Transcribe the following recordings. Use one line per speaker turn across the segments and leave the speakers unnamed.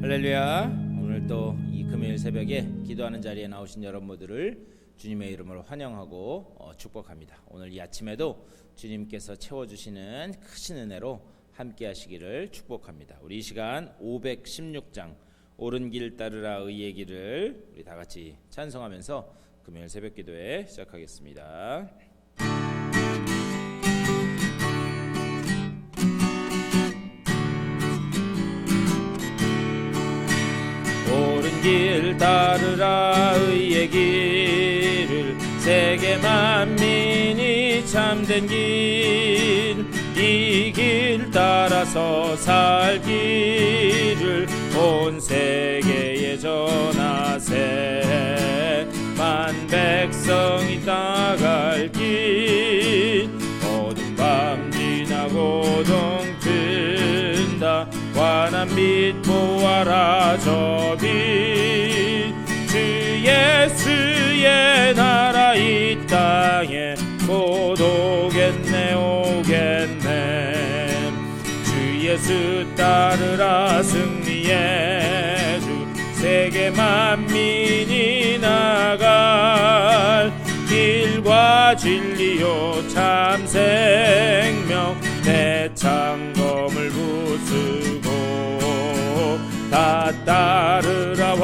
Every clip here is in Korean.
할렐루야. 오늘 또 이 금요일 새벽에 기도하는 자리에 나오신 여러분 모두를 주님의 이름으로 환영하고 축복합니다. 오늘 이 아침에도 주님께서 채워주시는 크신 은혜로 함께 하시기를 축복합니다. 우리 이 시간 516장 옳은 길 따르라 의의 길을 우리 다 같이 찬송하면서 금요일 새벽 기도회 시작하겠습니다. 옳은 길 따르라 의의 길을 세계 만민이 참된 길, 이 길 따라서 살 길을 온 세계에 전하세. 만 백성이 따갈 길, 어두운 밤 지나고 동튼다. 환한 빛 보아라 저 빛, 주 예수의 나라 이 땅에 곧 오겠네 오겠네. 주 예수 따르라 승리의 주, 세계 만민이 나갈 길과 진리요 참 생명, 내 창검을 부수고 다 따르라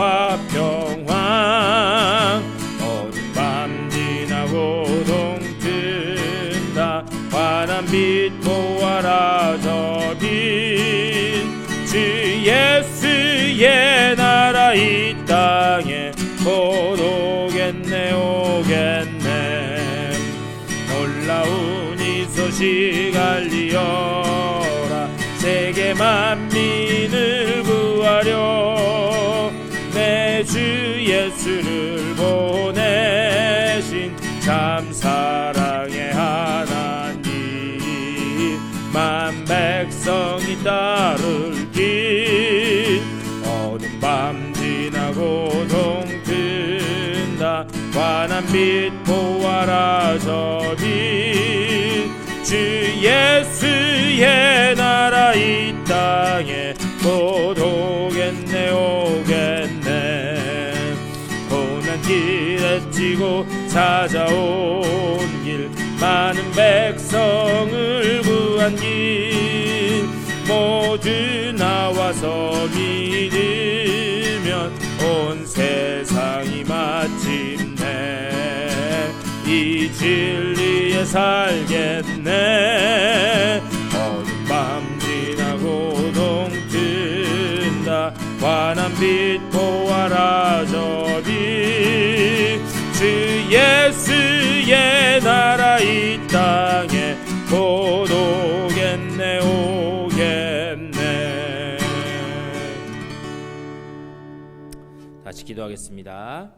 화평왕. 어두운 밤 지나고 동튼다. 환한 빛 보아라 저 빛, 주 예수의 나라 이 땅에 곧 오겠네 오겠네. 놀라운 이 소식 알리어라, 세계 만민을 구하려 내 주 예수를 보내신 참 사랑의 하나님. 만 백성이 따를 길, 어두운 밤 지나고 동튼다. 환한 빛 보아라 저 빛, 주 예수의 나라 이 땅에 곧 오겠네 오겠네. 고난 길에 지고 찾아온 길, 많은 백성을 구한 길, 모두 나와서 믿으면 온 세상이 마침내 이 진리에 살겠네. 어두운 밤 지나고 동튼다. 환한 빛 보아라 저 빛, 주 예수의 나라 이 땅에 곧 오겠네 오겠네. 다시 기도하겠습니다.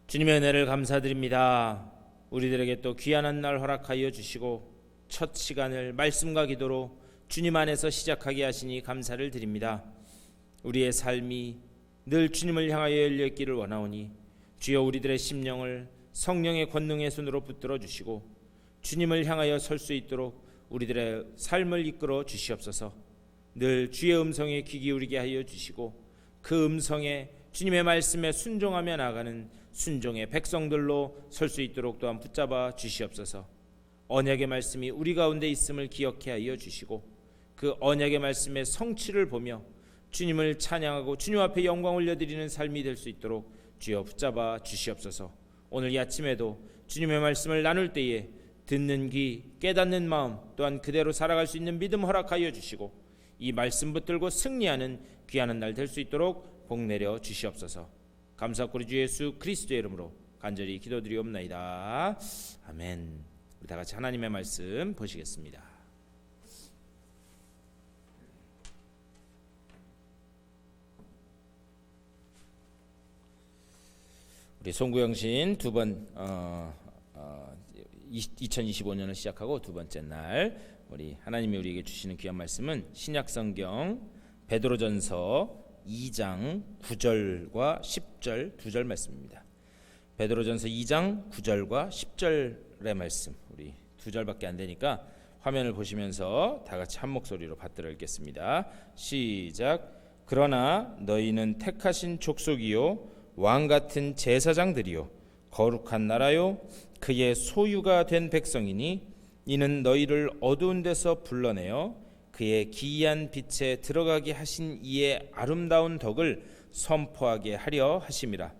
주님의 은혜를 감사드립니다. 우리들에게 또 귀한 날 허락하여 주시고 첫 시간을 말씀과 기도로 주님 안에서 시작하게 하시니 감사를 드립니다. 우리의 삶이 늘 주님을 향하여 열렸기를 원하오니 주여 우리들의 심령을 성령의 권능의 손으로 붙들어 주시고 주님을 향하여 설 수 있도록 우리들의 삶을 이끌어 주시옵소서. 늘 주의 음성에 귀 기울이게 하여 주시고 그 음성에 주님의 말씀에 순종하며 나가는 순종의 백성들로 설 수 있도록 또한 붙잡아 주시옵소서. 언약의 말씀이 우리 가운데 있음을 기억해 하여 주시고 그 언약의 말씀의 성취를 보며 주님을 찬양하고 주님 앞에 영광 올려드리는 삶이 될 수 있도록 주여 붙잡아 주시옵소서. 오늘 이 아침에도 주님의 말씀을 나눌 때에 듣는 귀, 깨닫는 마음, 또한 그대로 살아갈 수 있는 믿음 허락하여 주시고 이 말씀 붙들고 승리하는 귀한 날 될 수 있도록 복 내려 주시옵소서. 감사하고 우리 주 예수 그리스도의 이름으로 간절히 기도드리옵나이다. 아멘. 우리 다 같이 하나님의 말씀 보시겠습니다. 우리 송구영신 두 번 2025년을 시작하고 두 번째 날 우리 하나님이 우리에게 주시는 귀한 말씀은 신약성경 베드로전서 2장 9절과 10절 두 절 말씀입니다. 베드로전서 2장 9절과 10절의 말씀, 우리 두 절밖에 안 되니까 화면을 보시면서 다 같이 한 목소리로 받들어 읽겠습니다. 시작. 그러나 너희는 택하신 족속이요 왕 같은 제사장들이요 거룩한 나라요 그의 소유가 된 백성이니 이는 너희를 어두운 데서 불러내어 그의 기이한 빛에 들어가게 하신 이의 아름다운 덕을 선포하게 하려 하심이라.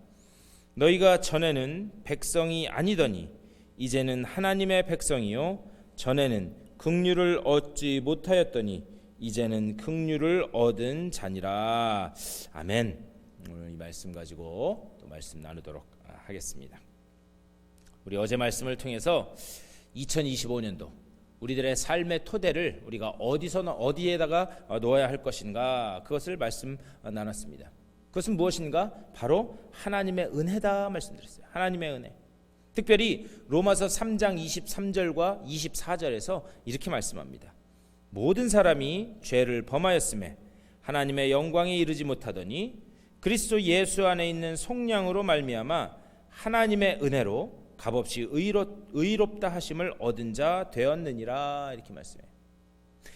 너희가 전에는 백성이 아니더니 이제는 하나님의 백성이요 전에는 긍휼을 얻지 못하였더니 이제는 긍휼을 얻은 자니라. 아멘. 오늘 이 말씀 가지고 또 말씀 나누도록 하겠습니다. 우리 어제 말씀을 통해서 2025년도 우리들의 삶의 토대를 우리가 어디에다가 놓아야 할 것인가, 그것을 말씀 나눴습니다. 그것은 무엇인가? 바로 하나님의 은혜다 말씀드렸어요. 하나님의 은혜. 특별히 로마서 3장 23절과 24절에서 이렇게 말씀합니다. 모든 사람이 죄를 범하였음에 하나님의 영광에 이르지 못하더니 그리스도 예수 안에 있는 속량으로 말미암아 하나님의 은혜로 값없이 의롭다 하심을 얻은 자 되었느니라. 이렇게 말씀해요.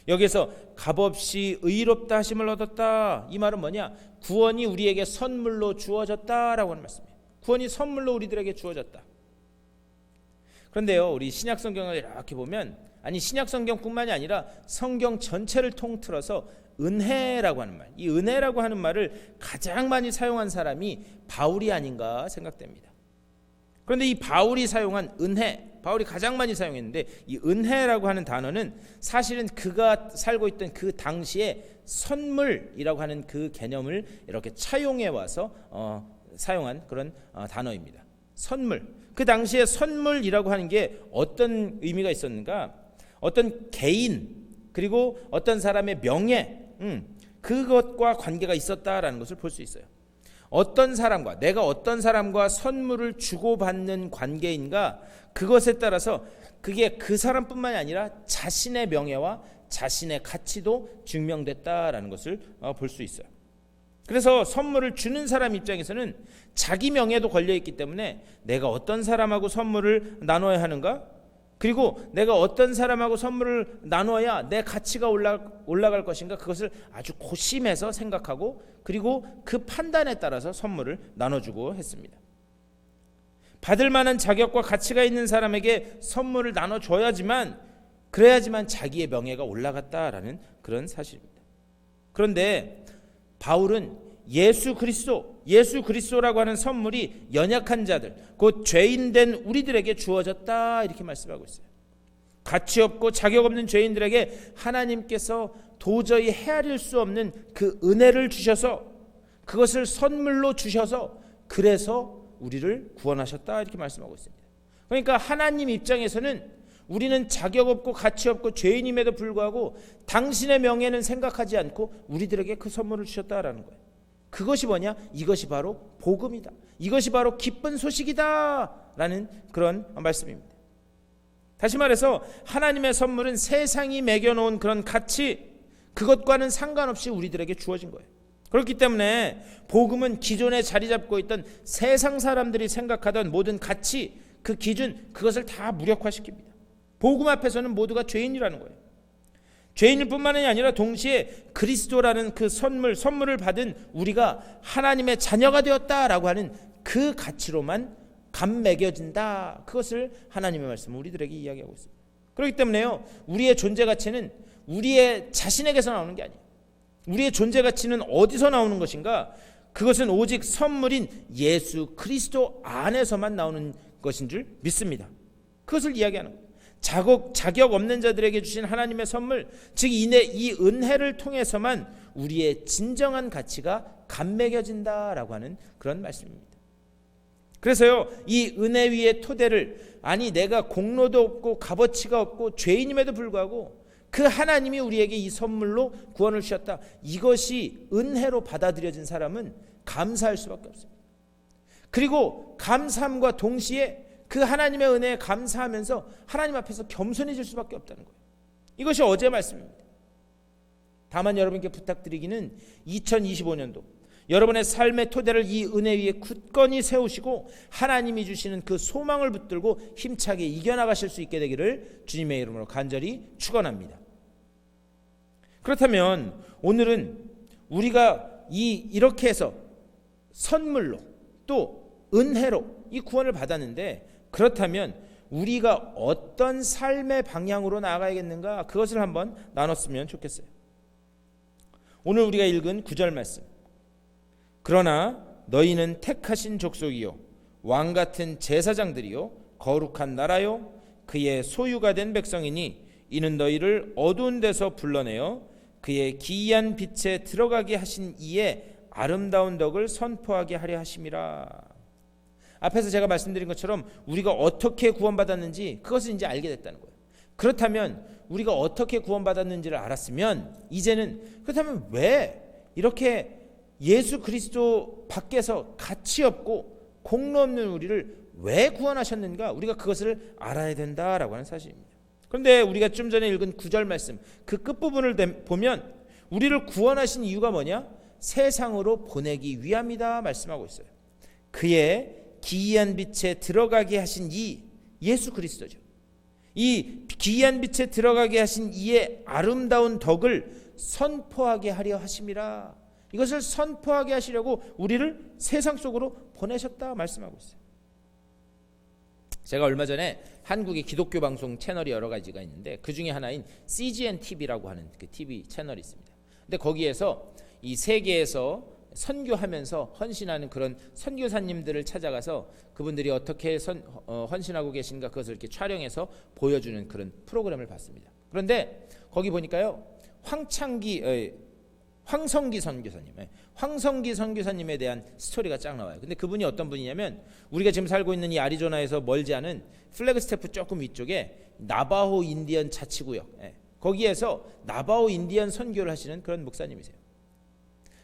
여기서 값없이 의롭다 하심을 얻었다, 이 말은 뭐냐? 구원이 우리에게 선물로 주어졌다라고 하는 말씀이에요. 구원이 선물로 우리들에게 주어졌다. 그런데요, 우리 신약 성경을 이렇게 보면, 아니 신약 성경뿐만이 아니라 성경 전체를 통틀어서 은혜라고 하는 말, 이 은혜라고 하는 말을 가장 많이 사용한 사람이 바울이 아닌가 생각됩니다. 그런데 이 바울이 사용한 은혜, 바울이 가장 많이 사용했는데 이 은혜라고 하는 단어는 사실은 그가 살고 있던 그 당시에 선물이라고 하는 그 개념을 이렇게 차용해 와서 사용한 그런 단어입니다. 선물. 그 당시에 선물이라고 하는 게 어떤 의미가 있었는가? 어떤 개인 그리고 어떤 사람의 명예, 그것과 관계가 있었다라는 것을 볼 수 있어요. 어떤 사람과, 내가 어떤 사람과 선물을 주고받는 관계인가, 그것에 따라서 그게 그 사람뿐만이 아니라 자신의 명예와 자신의 가치도 증명됐다라는 것을 볼 수 있어요. 그래서 선물을 주는 사람 입장에서는 자기 명예도 걸려있기 때문에 내가 어떤 사람하고 선물을 나눠야 하는가, 그리고 내가 어떤 사람하고 선물을 나눠야 내 가치가 올라갈 것인가, 그것을 아주 고심해서 생각하고 그리고 그 판단에 따라서 선물을 나눠주고 했습니다. 받을 만한 자격과 가치가 있는 사람에게 선물을 나눠줘야지만, 그래야지만 자기의 명예가 올라갔다라는 그런 사실입니다. 그런데 바울은 예수 그리스도라고 하는 선물이 연약한 자들, 곧 죄인된 우리들에게 주어졌다, 이렇게 말씀하고 있어요. 가치 없고 자격 없는 죄인들에게 하나님께서 도저히 헤아릴 수 없는 그 은혜를 주셔서, 그것을 선물로 주셔서, 그래서 우리를 구원하셨다, 이렇게 말씀하고 있습니다. 그러니까 하나님 입장에서는 우리는 자격 없고 가치 없고 죄인임에도 불구하고 당신의 명예는 생각하지 않고 우리들에게 그 선물을 주셨다라는 거예요. 그것이 뭐냐? 이것이 바로 복음이다. 이것이 바로 기쁜 소식이다 라는 그런 말씀입니다. 다시 말해서 하나님의 선물은 세상이 매겨놓은 그런 가치, 그것과는 상관없이 우리들에게 주어진 거예요. 그렇기 때문에 복음은 기존에 자리 잡고 있던 세상 사람들이 생각하던 모든 가치, 그 기준, 그것을 다 무력화시킵니다. 복음 앞에서는 모두가 죄인이라는 거예요. 죄인일 뿐만이 아니라 동시에 그리스도라는 그 선물을 받은 우리가 하나님의 자녀가 되었다라고 하는 그 가치로만 감매겨진다. 그것을 하나님의 말씀은 우리들에게 이야기하고 있습니다. 그렇기 때문에요, 우리의 존재 가치는 우리의 자신에게서 나오는 게 아니에요. 우리의 존재 가치는 어디서 나오는 것인가? 그것은 오직 선물인 예수 그리스도 안에서만 나오는 것인 줄 믿습니다. 그것을 이야기하는 거예요. 자격 없는 자들에게 주신 하나님의 선물, 즉 이 은혜를 통해서만 우리의 진정한 가치가 감매겨진다라고 하는 그런 말씀입니다. 그래서요, 이 은혜 위의 토대를, 아니 내가 공로도 없고 값어치가 없고 죄인임에도 불구하고 그 하나님이 우리에게 이 선물로 구원을 주셨다, 이것이 은혜로 받아들여진 사람은 감사할 수밖에 없습니다. 그리고 감사함과 동시에 그 하나님의 은혜에 감사하면서 하나님 앞에서 겸손해질 수밖에 없다는 거예요. 이것이 어제 말씀입니다. 다만 여러분께 부탁드리기는 2025년도 여러분의 삶의 토대를 이 은혜 위에 굳건히 세우시고 하나님이 주시는 그 소망을 붙들고 힘차게 이겨나가실 수 있게 되기를 주님의 이름으로 간절히 축원합니다. 그렇다면 오늘은 우리가 이렇게 해서 선물로 또 은혜로 이 구원을 받았는데, 그렇다면 우리가 어떤 삶의 방향으로 나아가야겠는가, 그것을 한번 나눴으면 좋겠어요. 오늘 우리가 읽은 9절 말씀, 그러나 너희는 택하신 족속이요 왕같은 제사장들이요 거룩한 나라요 그의 소유가 된 백성이니 이는 너희를 어두운 데서 불러내어 그의 기이한 빛에 들어가게 하신 이의 아름다운 덕을 선포하게 하려 하심이라. 앞에서 제가 말씀드린 것처럼 우리가 어떻게 구원받았는지 그것을 이제 알게 됐다는 거예요. 그렇다면 우리가 어떻게 구원받았는지를 알았으면 이제는, 그렇다면 왜 이렇게 예수 그리스도 밖에서 가치 없고 공로 없는 우리를 왜 구원하셨는가, 우리가 그것을 알아야 된다라고 하는 사실입니다. 그런데 우리가 좀 전에 읽은 9절 말씀 그 끝부분을 보면 우리를 구원하신 이유가 뭐냐? 세상으로 보내기 위함이다 말씀하고 있어요. 그의 기이한 빛에 들어가게 하신 이 예수 그리스도죠. 이 기이한 빛에 들어가게 하신 이의 아름다운 덕을 선포하게 하려 하심이라. 이것을 선포하게 하시려고 우리를 세상 속으로 보내셨다 말씀하고 있어요. 제가 얼마 전에 한국의 기독교 방송 채널이 여러 가지가 있는데 그 중에 하나인 CGN TV라고 하는 그 TV 채널이 있습니다. 근데 거기에서 이 세계에서 선교하면서 헌신하는 그런 선교사님들을 찾아가서 그분들이 어떻게 헌신하고 계신가 그것을 이렇게 촬영해서 보여주는 그런 프로그램을 봤습니다. 그런데 거기 보니까요, 황성기 선교사님에 대한 스토리가 쫙 나와요. 근데 그분이 어떤 분이냐면, 우리가 지금 살고 있는 이 애리조나에서 멀지 않은 플래그스태프 조금 위쪽에 나바호 인디언 자치구역, 거기에서 나바호 인디언 선교를 하시는 그런 목사님이세요.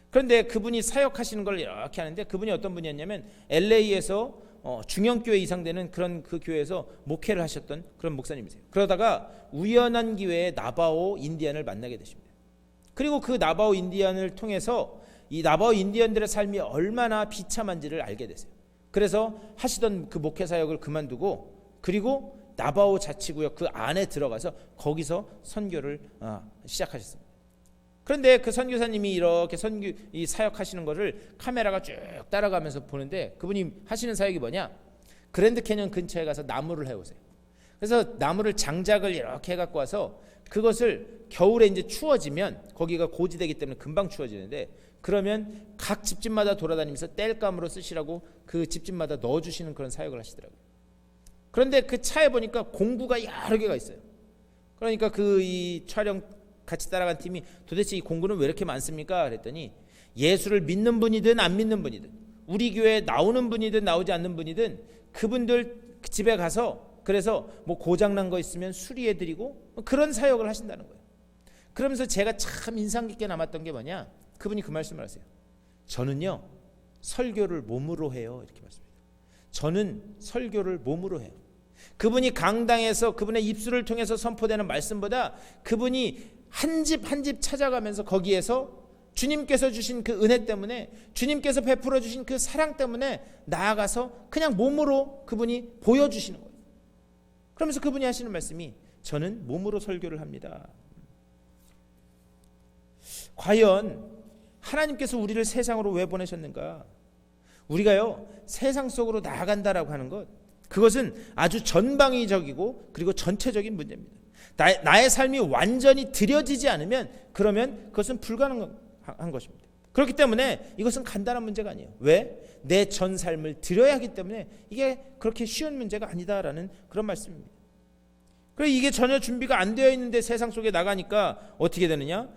그런데 그분이 사역하시는 걸 이렇게 하는데, 그분이 어떤 분이었냐면 LA에서 중형교회 이상 되는 그런 그 교회에서 목회를 하셨던 그런 목사님이세요. 그러다가 우연한 기회에 나바호 인디언을 만나게 되십니다. 그리고 그 나바호 인디언을 통해서 이 나바호 인디언들의 삶이 얼마나 비참한지를 알게 되세요. 그래서 하시던 그 목회 사역을 그만두고, 그리고 나바호 자치구역 그 안에 들어가서 거기서 선교를 시작하셨습니다. 그런데 그 선교사님이 이렇게 이 사역하시는 거를 카메라가 쭉 따라가면서 보는데, 그분이 하시는 사역이 뭐냐? 그랜드 캐년 근처에 가서 나무를 해오세요. 그래서 나무를 장작을 이렇게 해갖고 와서 그것을 겨울에 이제 추워지면, 거기가 고지대기 때문에 금방 추워지는데, 그러면 각 집집마다 돌아다니면서 땔감으로 쓰시라고 그 집집마다 넣어주시는 그런 사역을 하시더라고요. 그런데 그 차에 보니까 공구가 여러 개가 있어요. 그러니까 이 촬영 같이 따라간 팀이 도대체 이 공구는 왜 이렇게 많습니까? 그랬더니 예수를 믿는 분이든 안 믿는 분이든, 우리 교회에 나오는 분이든 나오지 않는 분이든 그분들 집에 가서 그래서 뭐 고장난 거 있으면 수리해드리고 그런 사역을 하신다는 거예요. 그러면서 제가 참 인상 깊게 남았던 게 뭐냐? 그분이 그 말씀을 하세요. 저는요 설교를 몸으로 해요, 이렇게 말씀합니다. 저는 설교를 몸으로 해요. 그분이 강당에서 그분의 입술을 통해서 선포되는 말씀보다 그분이 한 집 한 집 찾아가면서 거기에서 주님께서 주신 그 은혜 때문에, 주님께서 베풀어 주신 그 사랑 때문에 나아가서 그냥 몸으로 그분이 보여주시는 거예요. 그러면서 그분이 하시는 말씀이, 저는 몸으로 설교를 합니다. 과연 하나님께서 우리를 세상으로 왜 보내셨는가? 우리가요 세상 속으로 나아간다라고 하는 것, 그것은 아주 전방위적이고 그리고 전체적인 문제입니다. 나의 삶이 완전히 들여지지 않으면 그러면 그것은 불가능한 것입니다. 그렇기 때문에 이것은 간단한 문제가 아니에요. 왜? 내 전 삶을 들여야 하기 때문에 이게 그렇게 쉬운 문제가 아니다라는 그런 말씀입니다. 그리고 이게 전혀 준비가 안 되어 있는데 세상 속에 나가니까 어떻게 되느냐?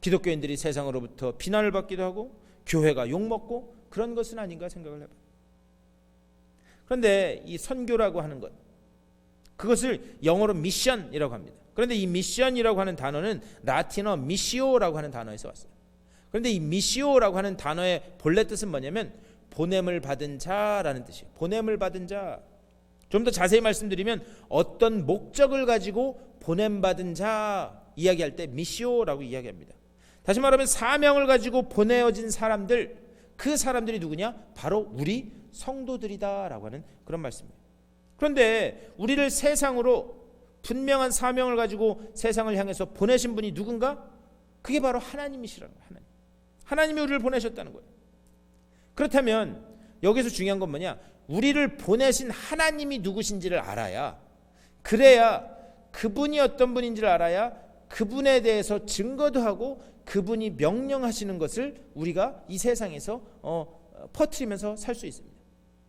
기독교인들이 세상으로부터 비난을 받기도 하고 교회가 욕먹고 그런 것은 아닌가 생각을 해봐요. 그런데 이 선교라고 하는 것, 그것을 영어로 미션이라고 합니다. 그런데 이 미션이라고 하는 단어는 라틴어 미시오라고 하는 단어에서 왔어요. 그런데 이 미시오라고 하는 단어의 본래 뜻은 뭐냐면 보냄을 받은 자라는 뜻이에요. 보냄을 받은 자. 좀 더 자세히 말씀드리면 어떤 목적을 가지고 보냄받은 자 이야기할 때 미시오라고 이야기합니다. 다시 말하면 사명을 가지고 보내어진 사람들, 그 사람들이 누구냐? 바로 우리 성도들이다라고 하는 그런 말씀입니다. 그런데 우리를 세상으로 분명한 사명을 가지고 세상을 향해서 보내신 분이 누군가? 그게 바로 하나님이시라는 거예요. 하나님이 우리를 보내셨다는 거예요. 그렇다면 여기서 중요한 건 뭐냐? 우리를 보내신 하나님이 누구신지를 알아야, 그래야 그분이 어떤 분인지를 알아야 그분에 대해서 증거도 하고 그분이 명령하시는 것을 우리가 이 세상에서 퍼뜨리면서 살 수 있습니다.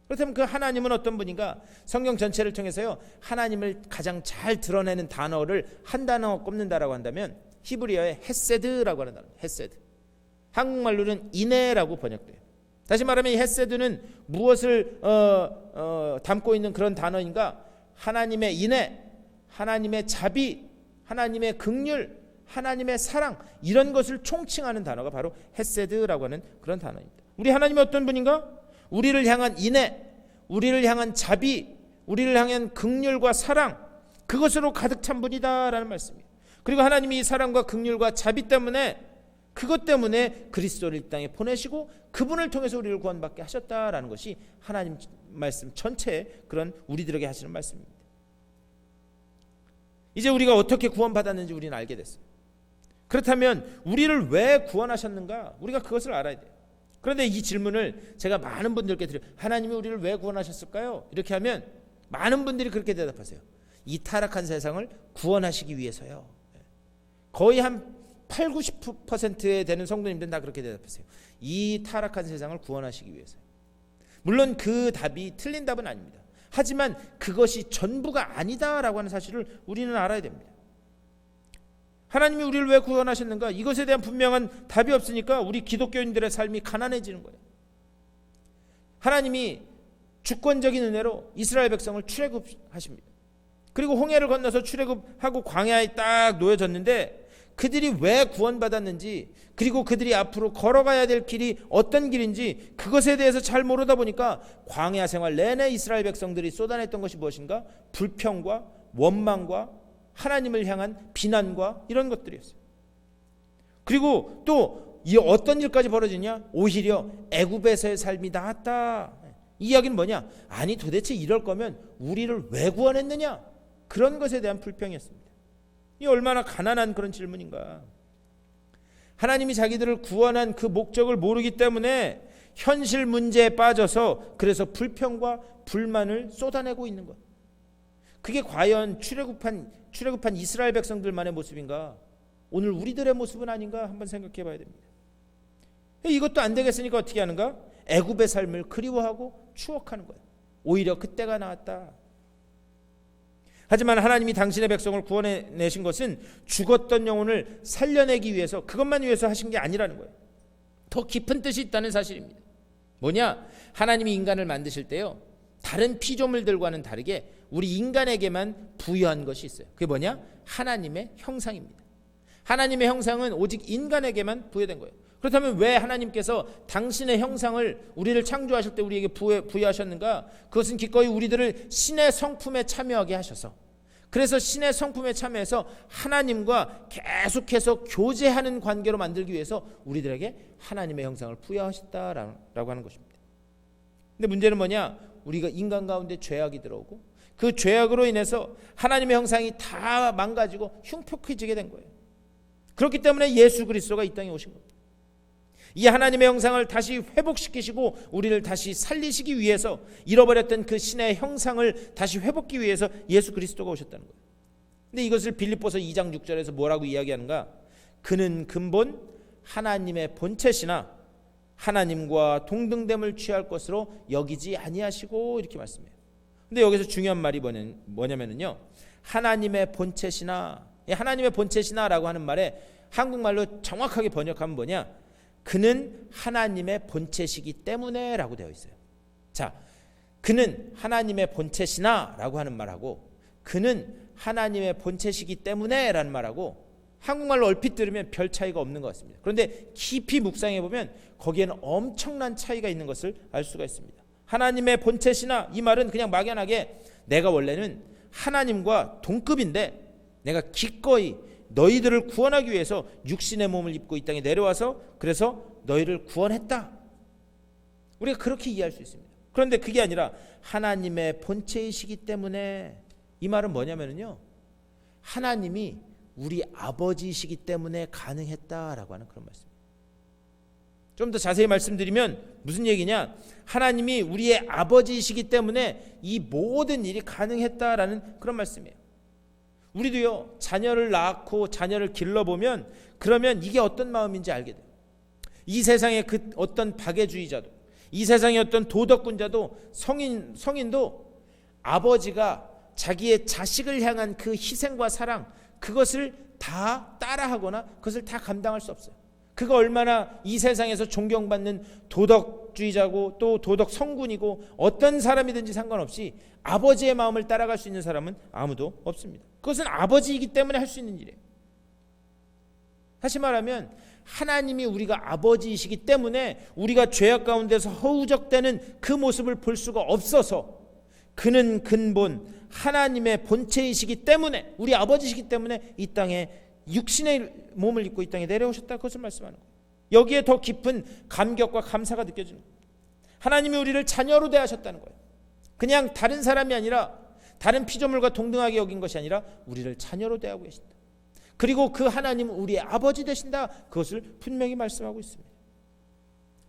그렇다면 그 하나님은 어떤 분인가? 성경 전체를 통해서요, 하나님을 가장 잘 드러내는 단어를 한 단어 꼽는다라고 한다면 히브리어의 헤세드라고 하는 단어, 헤세드. 한국말로는 인애라고 번역돼요. 다시 말하면 이 헤세드는 무엇을 담고 있는 그런 단어인가? 하나님의 인애, 하나님의 자비, 하나님의 긍휼, 하나님의 사랑, 이런 것을 총칭하는 단어가 바로 헤세드라고 하는 그런 단어입니다. 우리 하나님이 어떤 분인가? 우리를 향한 인애, 우리를 향한 자비, 우리를 향한 긍휼과 사랑, 그것으로 가득 찬 분이다라는 말씀이에요. 그리고 하나님이 이 사랑과 긍휼과 자비 때문에, 그것 때문에 그리스도를 이 땅에 보내시고 그분을 통해서 우리를 구원받게 하셨다라는 것이 하나님 말씀 전체의 그런 우리들에게 하시는 말씀입니다. 이제 우리가 어떻게 구원받았는지 우리는 알게 됐어요. 그렇다면 우리를 왜 구원하셨는가? 우리가 그것을 알아야 돼요. 그런데 이 질문을 제가 많은 분들께 드려요. 하나님이 우리를 왜 구원하셨을까요? 이렇게 하면 많은 분들이 그렇게 대답하세요. 이 타락한 세상을 구원하시기 위해서요. 거의 한 8, 90%에 되는 성도님들은 다 그렇게 대답하세요. 이 타락한 세상을 구원하시기 위해서요. 물론 그 답이 틀린 답은 아닙니다. 하지만 그것이 전부가 아니다라고 하는 사실을 우리는 알아야 됩니다. 하나님이 우리를 왜 구원하셨는가? 이것에 대한 분명한 답이 없으니까 우리 기독교인들의 삶이 가난해지는 거예요. 하나님이 주권적인 은혜로 이스라엘 백성을 출애굽하십니다. 그리고 홍해를 건너서 출애굽하고 광야에 딱 놓여졌는데, 그들이 왜 구원받았는지, 그리고 그들이 앞으로 걸어가야 될 길이 어떤 길인지 그것에 대해서 잘 모르다 보니까 광야 생활 내내 이스라엘 백성들이 쏟아냈던 것이 무엇인가? 불평과 원망과 하나님을 향한 비난과 이런 것들이었어요. 그리고 또 이 어떤 일까지 벌어지냐? 오히려 애굽에서의 삶이 나았다. 이 이야기는 뭐냐? 아니 도대체 이럴 거면 우리를 왜 구원했느냐? 그런 것에 대한 불평이었습니다. 이 얼마나 가난한 그런 질문인가. 하나님이 자기들을 구원한 그 목적을 모르기 때문에 현실 문제에 빠져서 그래서 불평과 불만을 쏟아내고 있는 것. 그게 과연 출애굽한 이스라엘 백성들만의 모습인가? 오늘 우리들의 모습은 아닌가? 한번 생각해 봐야 됩니다. 이것도 안 되겠으니까 어떻게 하는가? 애굽의 삶을 그리워하고 추억하는 거예요. 오히려 그때가 나았다. 하지만 하나님이 당신의 백성을 구원해내신 것은 죽었던 영혼을 살려내기 위해서, 그것만 위해서 하신 게 아니라는 거예요. 더 깊은 뜻이 있다는 사실입니다. 뭐냐? 하나님이 인간을 만드실 때요, 다른 피조물들과는 다르게 우리 인간에게만 부여한 것이 있어요. 그게 뭐냐? 하나님의 형상입니다. 하나님의 형상은 오직 인간에게만 부여된 거예요. 그렇다면 왜 하나님께서 당신의 형상을, 우리를 창조하실 때 우리에게 부여하셨는가? 그것은 기꺼이 우리들을 신의 성품에 참여하게 하셔서, 그래서 신의 성품에 참여해서 하나님과 계속해서 교제하는 관계로 만들기 위해서 우리들에게 하나님의 형상을 부여하셨다라고 하는 것입니다. 근데 문제는 뭐냐? 우리가 인간 가운데 죄악이 들어오고 그 죄악으로 인해서 하나님의 형상이 다 망가지고 흉폭해지게 된 거예요. 그렇기 때문에 예수 그리스도가 이 땅에 오신 겁니다. 이 하나님의 형상을 다시 회복시키시고 우리를 다시 살리시기 위해서, 잃어버렸던 그 신의 형상을 다시 회복하기 위해서 예수 그리스도가 오셨다는 거예요. 근데 이것을 빌립보서 2장 6절에서 뭐라고 이야기하는가? 그는 근본 하나님의 본체시나 하나님과 동등됨을 취할 것으로 여기지 아니하시고, 이렇게 말씀해요. 근데 여기서 중요한 말이 뭐냐면요, 하나님의 본체시나, 하나님의 본체시나라고 하는 말에 한국말로 정확하게 번역하면 뭐냐? 그는 하나님의 본체시기 때문에 라고 되어 있어요. 자, 그는 하나님의 본체시나 라고 하는 말하고 그는 하나님의 본체시기 때문에 라는 말하고 한국말로 얼핏 들으면 별 차이가 없는 것 같습니다. 그런데 깊이 묵상해 보면 거기에는 엄청난 차이가 있는 것을 알 수가 있습니다. 하나님의 본체시나, 이 말은 그냥 막연하게 내가 원래는 하나님과 동급인데 내가 기꺼이 너희들을 구원하기 위해서 육신의 몸을 입고 이 땅에 내려와서 그래서 너희를 구원했다. 우리가 그렇게 이해할 수 있습니다. 그런데 그게 아니라 하나님의 본체이시기 때문에, 이 말은 뭐냐면요, 하나님이 우리 아버지이시기 때문에 가능했다라고 하는 그런 말씀입니다. 좀 더 자세히 말씀드리면 무슨 얘기냐? 하나님이 우리의 아버지이시기 때문에 이 모든 일이 가능했다라는 그런 말씀이에요. 우리도요, 자녀를 낳고 자녀를 길러보면 그러면 이게 어떤 마음인지 알게 돼요. 이 세상의 그 어떤 박애주의자도, 이 세상의 어떤 도덕군자도, 성인도 아버지가 자기의 자식을 향한 그 희생과 사랑, 그것을 다 따라하거나 그것을 다 감당할 수 없어요. 그가 얼마나 이 세상에서 존경받는 도덕주의자고 또 도덕 성군이고 어떤 사람이든지 상관없이 아버지의 마음을 따라갈 수 있는 사람은 아무도 없습니다. 그것은 아버지이기 때문에 할 수 있는 일이에요. 다시 말하면 하나님이 우리가 아버지이시기 때문에 우리가 죄악 가운데서 허우적대는 그 모습을 볼 수가 없어서, 그는 근본 하나님의 본체이시기 때문에, 우리 아버지이시기 때문에 이 땅에 육신의 몸을 입고 이 땅에 내려오셨다, 그것을 말씀하는 거예요. 여기에 더 깊은 감격과 감사가 느껴지는 거예요. 하나님이 우리를 자녀로 대하셨다는 거예요. 그냥 다른 사람이 아니라, 다른 피조물과 동등하게 여긴 것이 아니라 우리를 자녀로 대하고 계신다. 그리고 그 하나님은 우리의 아버지 되신다, 그것을 분명히 말씀하고 있습니다.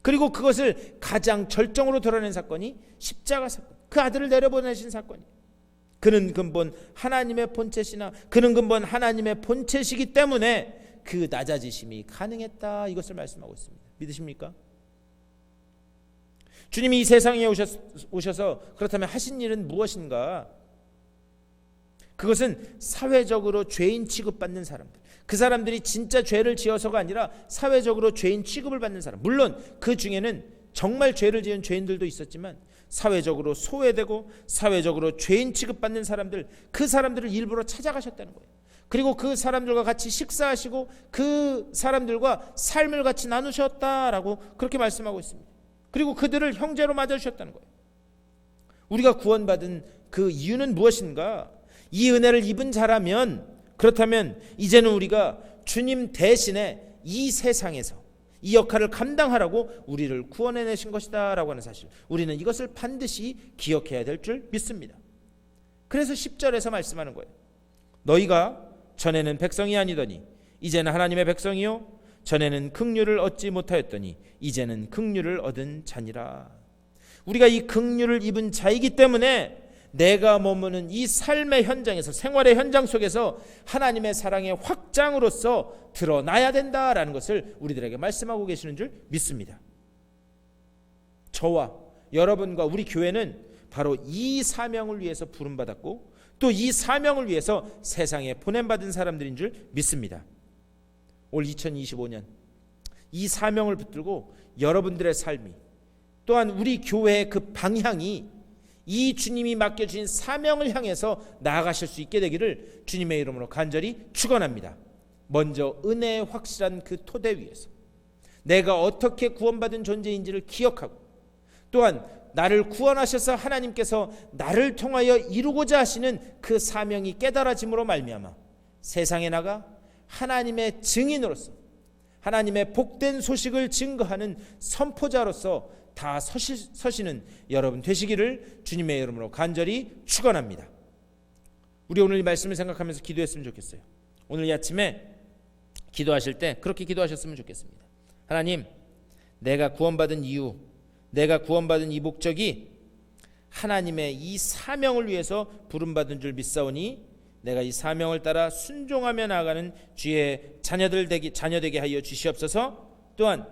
그리고 그것을 가장 절정으로 드러낸 사건이 십자가 사건, 그 아들을 내려보내신 사건이에요. 그는 근본 하나님의 본체시나, 그는 근본 하나님의 본체시기 때문에 그 낮아지심이 가능했다, 이것을 말씀하고 있습니다. 믿으십니까? 주님이 이 세상에 오셔서 그렇다면 하신 일은 무엇인가? 그것은 사회적으로 죄인 취급받는 사람들, 그 사람들이 진짜 죄를 지어서가 아니라 사회적으로 죄인 취급을 받는 사람, 물론 그 중에는 정말 죄를 지은 죄인들도 있었지만 사회적으로 소외되고 사회적으로 죄인 취급받는 사람들, 그 사람들을 일부러 찾아가셨다는 거예요. 그리고 그 사람들과 같이 식사하시고 그 사람들과 삶을 같이 나누셨다라고 그렇게 말씀하고 있습니다. 그리고 그들을 형제로 맞아주셨다는 거예요. 우리가 구원받은 그 이유는 무엇인가? 이 은혜를 입은 자라면, 그렇다면 이제는 우리가 주님 대신에 이 세상에서 이 역할을 감당하라고 우리를 구원해내신 것이다 라고 하는 사실, 우리는 이것을 반드시 기억해야 될 줄 믿습니다. 그래서 10절에서 말씀하는 거예요. 너희가 전에는 백성이 아니더니 이제는 하나님의 백성이요, 전에는 긍휼을 얻지 못하였더니 이제는 긍휼을 얻은 자니라. 우리가 이 긍휼을 입은 자이기 때문에 내가 머무는 이 삶의 현장에서, 생활의 현장 속에서 하나님의 사랑의 확장으로서 드러나야 된다라는 것을 우리들에게 말씀하고 계시는 줄 믿습니다. 저와 여러분과 우리 교회는 바로 이 사명을 위해서 부름받았고 또 이 사명을 위해서 세상에 보냄받은 사람들인 줄 믿습니다. 올 2025년 이 사명을 붙들고 여러분들의 삶이, 또한 우리 교회의 그 방향이 이 주님이 맡겨주신 사명을 향해서 나아가실 수 있게 되기를 주님의 이름으로 간절히 축원합니다. 먼저 은혜의 확실한 그 토대 위에서 내가 어떻게 구원받은 존재인지를 기억하고, 또한 나를 구원하셔서 하나님께서 나를 통하여 이루고자 하시는 그 사명이 깨달아짐으로 말미암아 세상에 나가 하나님의 증인으로서, 하나님의 복된 소식을 증거하는 선포자로서 다 서시는 여러분 되시기를 주님의 이름으로 간절히 축원합니다. 우리 오늘 이 말씀을 생각하면서 기도했으면 좋겠어요. 오늘 이 아침에 기도하실 때 그렇게 기도하셨으면 좋겠습니다. 하나님, 내가 구원받은 이유, 내가 구원받은 이 목적이 하나님의 이 사명을 위해서 부름받은 줄 믿사오니 내가 이 사명을 따라 순종하며 나아가는 주의 자녀 되게 하여 주시옵소서. 또한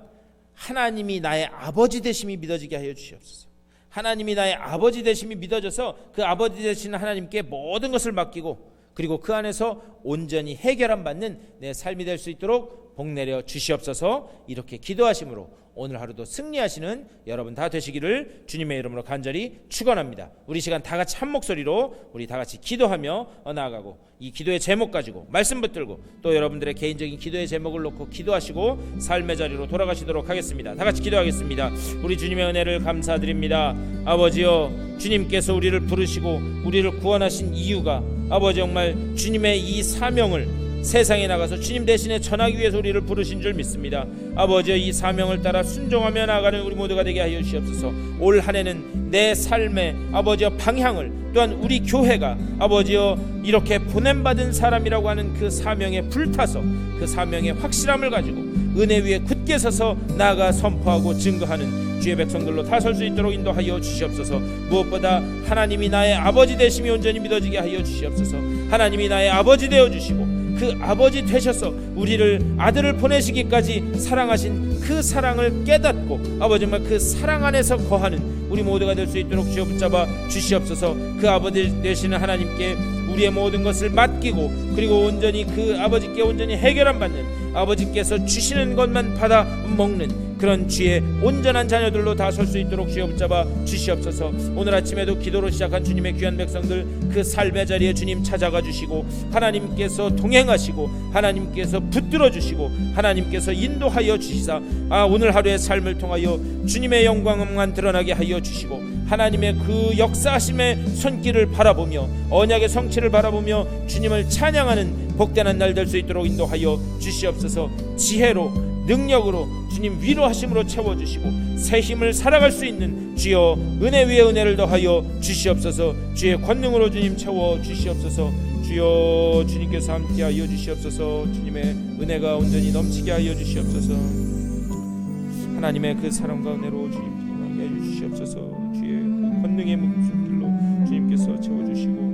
하나님이 나의 아버지 되심이 믿어지게 하여 주시옵소서. 하나님이 나의 아버지 되심이 믿어져서 그 아버지 되시는 하나님께 모든 것을 맡기고, 그리고 그 안에서 온전히 해결함 받는 내 삶이 될 수 있도록 복내려 주시옵소서. 이렇게 기도하심으로 오늘 하루도 승리하시는 여러분 다 되시기를 주님의 이름으로 간절히 축원합니다. 우리 시간 다 같이 한 목소리로 우리 다 같이 기도하며 나아가고, 이 기도의 제목 가지고 말씀 붙들고 또 여러분들의 개인적인 기도의 제목을 놓고 기도하시고 삶의 자리로 돌아가시도록 하겠습니다. 다 같이 기도하겠습니다. 우리 주님의 은혜를 감사드립니다. 아버지여, 주님께서 우리를 부르시고 우리를 구원하신 이유가 아버지 정말 주님의 이 사명을 세상에 나가서 주님 대신에 전하기 위해서 우리를 부르신 줄 믿습니다. 아버지여, 이 사명을 따라 순종하며 나아가는 우리 모두가 되게 하여 주시옵소서. 올 한 해는 내 삶의 아버지여 방향을, 또한 우리 교회가 아버지여 이렇게 보냄받은 사람이라고 하는 그 사명에 불타서 그 사명의 확실함을 가지고 은혜 위에 굳게 서서 나아가 선포하고 증거하는 주의 백성들로 다 설 수 있도록 인도하여 주시옵소서. 무엇보다 하나님이 나의 아버지 되심이 온전히 믿어지게 하여 주시옵소서. 하나님이 나의 아버지 되어주시고 그 아버지 되셔서 우리를 아들을 보내시기까지 사랑하신 그 사랑을 깨닫고 아버지 정말 그 사랑 안에서 거하는 우리 모두가 될 수 있도록 주여 붙잡아 주시옵소서. 그 아버지 되시는 하나님께 우리의 모든 것을 맡기고 그리고 온전히 그 아버지께 온전히 해결함 받는, 아버지께서 주시는 것만 받아 먹는 그런 주의 온전한 자녀들로 다 설 수 있도록 주여 붙잡아 주시옵소서. 오늘 아침에도 기도로 시작한 주님의 귀한 백성들 그 삶의 자리에 주님 찾아가 주시고 하나님께서 동행하시고 하나님께서 붙들어 주시고 하나님께서 인도하여 주시사 오늘 하루의 삶을 통하여 주님의 영광만 드러나게 하여 주시고 하나님의 그 역사하심의 손길을 바라보며 언약의 성취를 바라보며 주님을 찬양하는 복되는 날 될 수 있도록 인도하여 주시옵소서. 지혜로 능력으로 주님 위로하심으로 채워주시고 새 힘을 살아갈 수 있는 주여 은혜 위에 은혜를 더하여 주시옵소서. 주의 권능으로 주님 채워주시옵소서. 주여 주님께서 함께하여 주시옵소서. 주님의 은혜가 온전히 넘치게 하여 주시옵소서. 하나님의 그 사랑과 은혜로 주님 함께하여 주시옵소서. 주의 그 권능의 목숨길로 주님께서 채워주시고